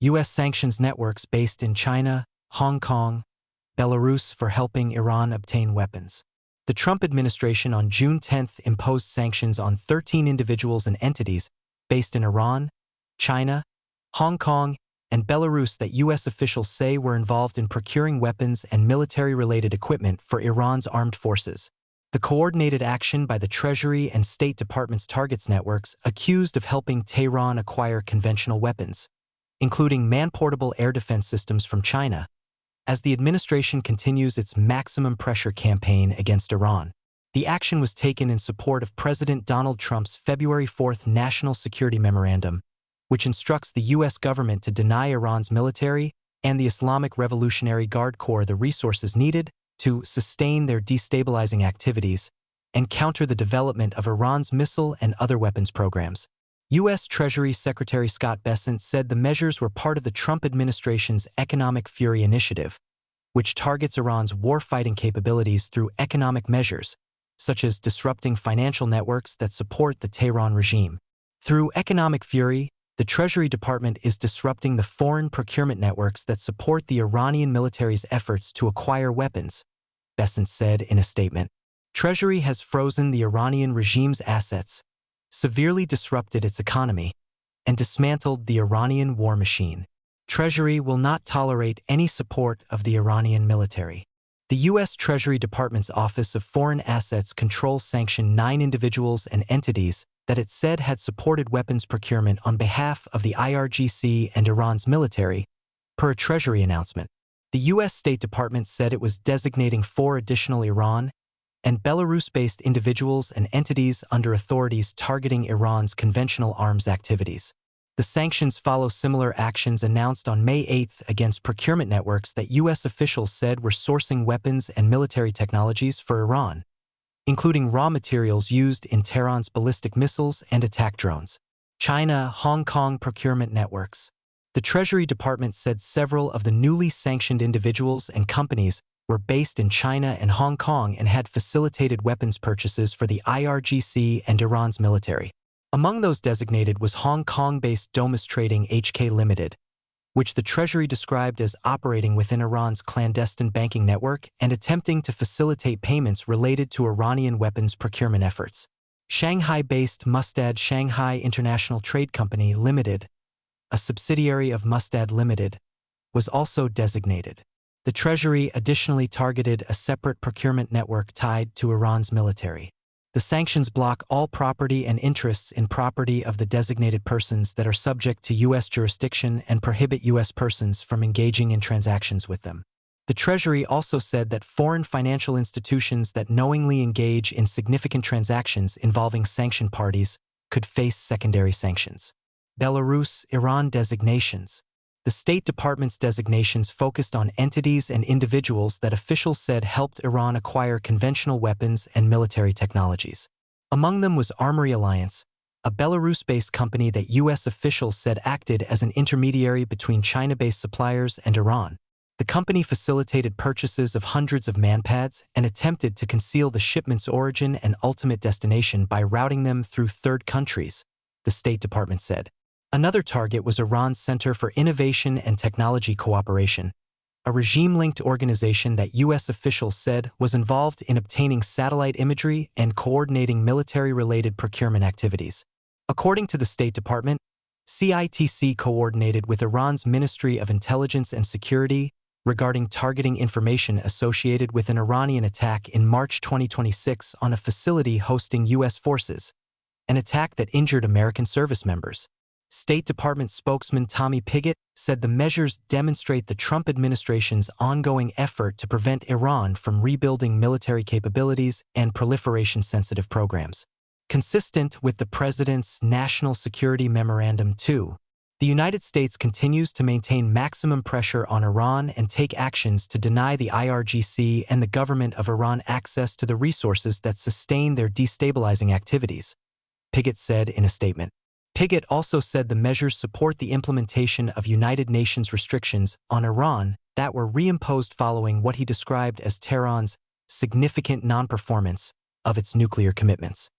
U.S. sanctions networks based in China, Hong Kong, Belarus for helping Iran obtain weapons. The Trump administration on June 10 imposed sanctions on 13 individuals and entities based in Iran, China, Hong Kong, and Belarus that U.S. officials say were involved in procuring weapons and military-related equipment for Iran's armed forces. The coordinated action by the Treasury and State Departments targets networks accused of helping Tehran acquire conventional weapons, including man-portable air defense systems from China, as the administration continues its maximum pressure campaign against Iran. The action was taken in support of President Donald Trump's February 4 National Security Memorandum, which instructs the U.S. government to deny Iran's military and the Islamic Revolutionary Guard Corps the resources needed to sustain their destabilizing activities and counter the development of Iran's missile and other weapons programs. U.S. Treasury Secretary Scott Bessent said the measures were part of the Trump administration's Economic Fury Initiative, which targets Iran's war-fighting capabilities through economic measures, such as disrupting financial networks that support the Tehran regime. Through Economic Fury, the Treasury Department is disrupting the foreign procurement networks that support the Iranian military's efforts to acquire weapons, Bessent said in a statement. Treasury has frozen the Iranian regime's assets, severely disrupted its economy, and dismantled the Iranian war machine. Treasury will not tolerate any support of the Iranian military. The U.S. Treasury Department's Office of Foreign Assets Control sanctioned 9 individuals and entities that it said had supported weapons procurement on behalf of the IRGC and Iran's military, per a Treasury announcement. The U.S. State Department said it was designating 4 additional Iran and Belarus-based individuals and entities under authorities targeting Iran's conventional arms activities. The sanctions follow similar actions announced on May 8 against procurement networks that U.S. officials said were sourcing weapons and military technologies for Iran, including raw materials used in Tehran's ballistic missiles and attack drones. China-Hong Kong procurement networks. The Treasury Department said several of the newly sanctioned individuals and companies were based in China and Hong Kong and had facilitated weapons purchases for the IRGC and Iran's military. Among those designated was Hong Kong-based Domus Trading HK Limited, which the Treasury described as operating within Iran's clandestine banking network and attempting to facilitate payments related to Iranian weapons procurement efforts. Shanghai-based Mustad Shanghai International Trade Company Limited, a subsidiary of Mustad Limited, was also designated. The Treasury additionally targeted a separate procurement network tied to Iran's military. The sanctions block all property and interests in property of the designated persons that are subject to U.S. jurisdiction and prohibit U.S. persons from engaging in transactions with them. The Treasury also said that foreign financial institutions that knowingly engage in significant transactions involving sanctioned parties could face secondary sanctions. Belarus-Iran designations. The State Department's designations focused on entities and individuals that officials said helped Iran acquire conventional weapons and military technologies. Among them was Armory Alliance, a Belarus-based company that U.S. officials said acted as an intermediary between China-based suppliers and Iran. The company facilitated purchases of hundreds of manpads and attempted to conceal the shipment's origin and ultimate destination by routing them through third countries, the State Department said. Another target was Iran's Center for Innovation and Technology Cooperation, a regime-linked organization that U.S. officials said was involved in obtaining satellite imagery and coordinating military-related procurement activities. According to the State Department, CITC coordinated with Iran's Ministry of Intelligence and Security regarding targeting information associated with an Iranian attack in March 2026 on a facility hosting U.S. forces, an attack that injured American service members. State Department spokesman Tommy Pigott said the measures demonstrate the Trump administration's ongoing effort to prevent Iran from rebuilding military capabilities and proliferation-sensitive programs. Consistent with the President's National Security Memorandum, too, the United States continues to maintain maximum pressure on Iran and take actions to deny the IRGC and the government of Iran access to the resources that sustain their destabilizing activities, Pigott said in a statement. Pigott also said the measures support the implementation of United Nations restrictions on Iran that were reimposed following what he described as Tehran's significant non-performance of its nuclear commitments.